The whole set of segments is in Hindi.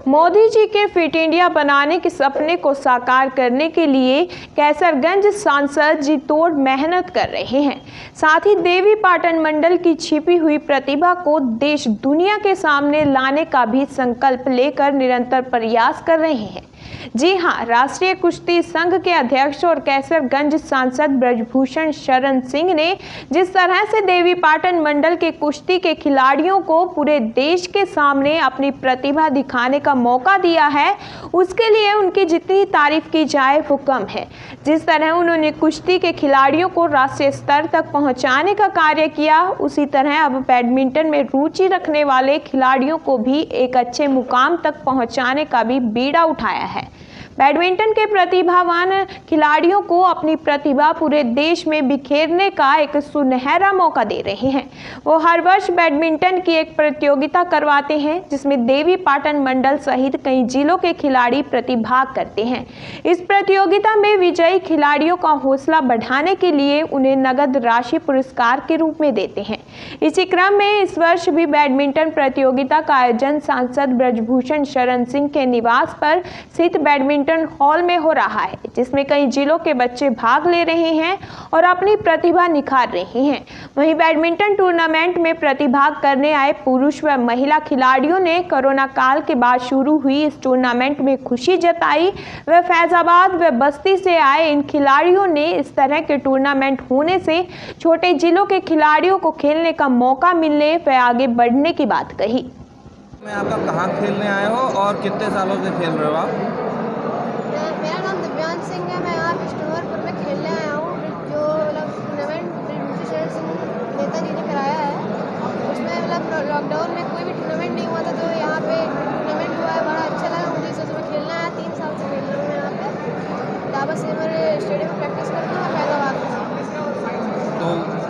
मोदी जी के फिट इंडिया बनाने के सपने को साकार करने के लिए कैसरगंज सांसद जी तोड़ मेहनत कर रहे हैं। साथ ही देवी पाटन मंडल की छिपी हुई प्रतिभा को देश दुनिया के सामने लाने का भी संकल्प लेकर निरंतर प्रयास कर रहे हैं। जी हां, राष्ट्रीय कुश्ती संघ के अध्यक्ष और कैसरगंज सांसद ब्रजभूषण शरण सिंह ने जिस तरह से देवी पाटन मंडल के कुश्ती के खिलाड़ियों को पूरे देश के सामने अपनी प्रतिभा दिखाने का मौका दिया है, उसके लिए उनकी जितनी तारीफ की जाए वो कम है। जिस तरह उन्होंने कुश्ती के खिलाड़ियों को राष्ट्रीय स्तर तक पहुंचाने का कार्य किया, उसी तरह अब बैडमिंटन में रुचि रखने वाले खिलाड़ियों को भी एक अच्छे मुकाम तक पहुंचाने का भी बीड़ा उठाया है। बैडमिंटन के प्रतिभावान खिलाड़ियों को अपनी प्रतिभा पूरे देश में बिखेरने का एक सुनहरा मौका दे रहे हैं। वो हर वर्ष बैडमिंटन की एक प्रतियोगिता करवाते हैं जिसमें देवी पाटन मंडल सहित कई जिलों के खिलाड़ी प्रतिभाग करते हैं। इस प्रतियोगिता में विजयी खिलाड़ियों का हौसला बढ़ाने के लिए उन्हें नगद राशि पुरस्कार के रूप में देते हैं। इसी क्रम में इस वर्ष भी बैडमिंटन प्रतियोगिता का आयोजन सांसद ब्रजभूषण शरण सिंह के निवास पर स्थित बैडमिंटन हॉल में हो रहा है, जिसमें कई जिलों के बच्चे भाग ले रहे हैं और अपनी प्रतिभा निखार रहे हैं। वहीं बैडमिंटन टूर्नामेंट में प्रतिभाग करने आए पुरुष व महिला खिलाड़ियों ने कोरोना काल के बाद शुरू हुई इस टूर्नामेंट में खुशी जताई व फैजाबाद व बस्ती से आए इन खिलाड़ियों ने इस तरह के टूर्नामेंट होने से छोटे जिलों के खिलाड़ियों को खेलने का मौका मिलने व आगे बढ़ने की बात कही। मैं आपका कहाँ खेलने आए हो और कितने सालों से खेल रहे हो आप? मेरा नाम दिव्यांश सिंह है। मैं यहाँ बिष्णुपुर में खेलने आया हूँ। जो टूर्नामेंट ब्रजभूषण सिंह नेताजी ने कराया है, उसमें लॉकडाउन में कोई भी टूर्नामेंट नहीं हुआ था, तो यहाँ पे टूर्नामेंट हुआ है। बड़ा अच्छा लगा मुझे। सोच में खेलना आया, 3 साल से खेल रहा हूँ यहाँ पे। दावा से मेरे स्टेडियम में प्रैक्टिस करता हूँ फैजाबाद में। तो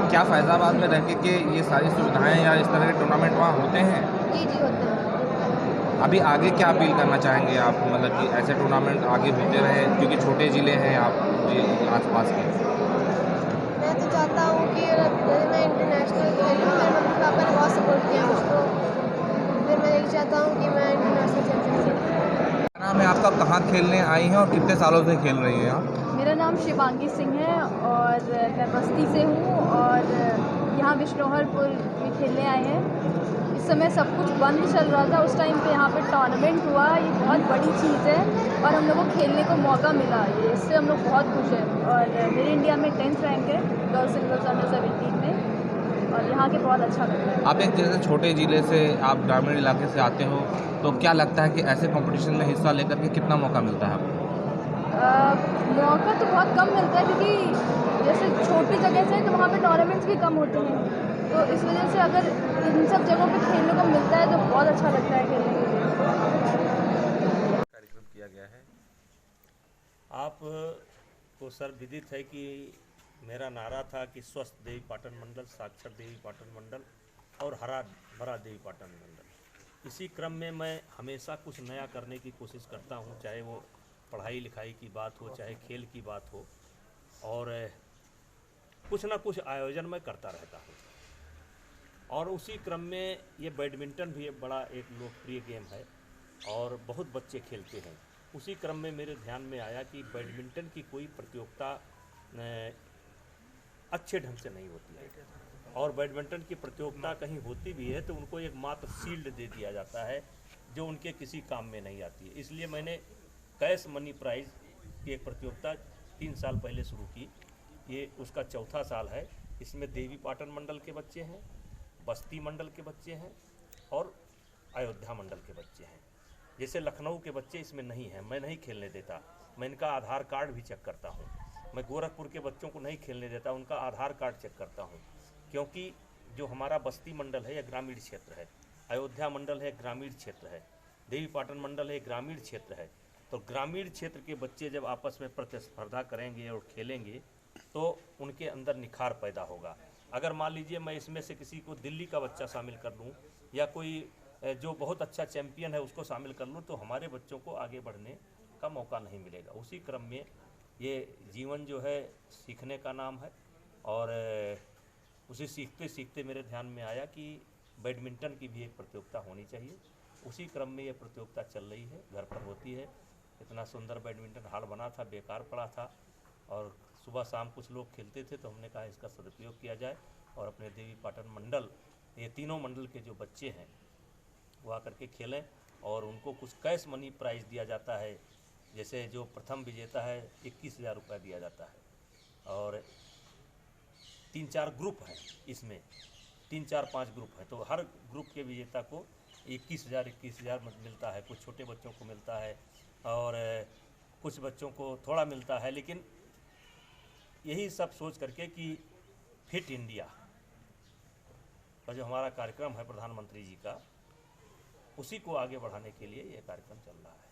क्या फैजाबाद में रह के ये सारी सुविधाएं या इस तरह के टूर्नामेंट वहाँ होते हैं? जी होते हैं। अभी आगे क्या अपील करना चाहेंगे आप, मतलब कि ऐसे टूर्नामेंट आगे होते रहे, क्योंकि छोटे ज़िले हैं आप ये आसपास के? मैं तो चाहता हूँ कि मैं इंटरनेशनल खेलूँ। मेरे मम्मी पापा ने बहुत सपोर्ट किया मुझको, फिर मैं यही चाहता हूँ कि मैं इंटरनेशनल चैंपियनशिप। क्या नाम है आपका, कहाँ खेलने आई हैं और कितने सालों से खेल रही हैं आप? मेरा नाम शिवांगी सिंह है और मैं बस्ती से हूँ और यहाँ बिष्णुपुर में खेलने आए हैं। इस समय सब कुछ बंद चल रहा था, उस टाइम पे यहाँ पे टूर्नामेंट हुआ। ये बहुत बड़ी चीज़ है और हम लोगों को खेलने को मौका मिला, ये इससे हम लोग बहुत खुश हैं। और मेरे इंडिया में 10th रैंक है गर्ल्स सिंगल्स अंडर 17 में और यहाँ के बहुत अच्छा लगता है। आप एक जैसे छोटे ज़िले से, आप ग्रामीण इलाके से आते हो, तो क्या लगता है कि ऐसे कंपटीशन में हिस्सा लेकर के कितना मौका मिलता है आपको? मौका तो बहुत कम मिलता है, क्योंकि जैसे छोटी जगह से तो वहाँ पे टूर्नामेंट्स भी कम होते हैं, तो इस वजह से अगर इन सब जगहों पे खेलने को मिलता है तो बहुत अच्छा लगता है खेलने के लिए। कार्यक्रम किया गया है। आप को सर विदित है कि मेरा नारा था कि स्वस्थ देवी पाटन मंडल, साक्षर देवी पाटन मंडल और हरा भरा देवी पाटन मंडल। इसी क्रम में मैं हमेशा कुछ नया करने की कोशिश करता हूँ, चाहे वो पढ़ाई लिखाई की बात हो, चाहे खेल की बात हो, और कुछ ना कुछ आयोजन मैं करता रहता हूँ। और उसी क्रम में ये बैडमिंटन भी बड़ा एक लोकप्रिय गेम है और बहुत बच्चे खेलते हैं। उसी क्रम में मेरे ध्यान में आया कि बैडमिंटन की कोई प्रतियोगिता अच्छे ढंग से नहीं होती है, और बैडमिंटन की प्रतियोगिता कहीं होती भी है तो उनको एक मात्र शील्ड दे दिया जाता है जो उनके किसी काम में नहीं आती है। इसलिए मैंने कैश मनी प्राइज़ की एक प्रतियोगिता 3 साल पहले शुरू की। ये उसका 4था साल है। इसमें देवी पाटन मंडल के बच्चे हैं, बस्ती मंडल के बच्चे हैं और अयोध्या मंडल के बच्चे हैं। जैसे लखनऊ के बच्चे इसमें नहीं हैं, मैं नहीं खेलने देता, मैं इनका आधार कार्ड भी चेक करता हूँ। मैं गोरखपुर के बच्चों को नहीं खेलने देता, उनका आधार कार्ड चेक करता हूँ, क्योंकि जो हमारा बस्ती मंडल है यह ग्रामीण क्षेत्र है, अयोध्या मंडल है ग्रामीण क्षेत्र है, देवी पाटन मंडल है ग्रामीण क्षेत्र है। तो ग्रामीण क्षेत्र के बच्चे जब आपस में प्रतिस्पर्धा करेंगे और खेलेंगे तो उनके अंदर निखार पैदा होगा। अगर मान लीजिए मैं इसमें से किसी को दिल्ली का बच्चा शामिल कर लूँ या कोई जो बहुत अच्छा चैम्पियन है उसको शामिल कर लूँ, तो हमारे बच्चों को आगे बढ़ने का मौका नहीं मिलेगा। उसी क्रम में ये जीवन जो है सीखने का नाम है, और उसे सीखते सीखते मेरे ध्यान में आया कि बैडमिंटन की भी एक प्रतियोगिता होनी चाहिए। उसी क्रम में ये प्रतियोगिता चल रही है, घर पर होती है। इतना सुंदर बैडमिंटन हॉल बना था, बेकार पड़ा था और सुबह शाम कुछ लोग खेलते थे, तो हमने कहा इसका सदुपयोग किया जाए और अपने देवी पाटन मंडल, ये तीनों मंडल के जो बच्चे हैं वो आकर के खेलें और उनको कुछ कैश मनी प्राइज़ दिया जाता है। जैसे जो प्रथम विजेता है 21,000 रुपये दिया जाता है और 3-4 ग्रुप हैं, इसमें 3-4-5 ग्रुप हैं, तो हर ग्रुप के विजेता को 21,000 मिलता है। कुछ छोटे बच्चों को मिलता है और कुछ बच्चों को थोड़ा मिलता है, लेकिन यही सब सोच करके कि फिट इंडिया का जो हमारा कार्यक्रम है प्रधानमंत्री जी का, उसी को आगे बढ़ाने के लिए ये कार्यक्रम चल रहा है।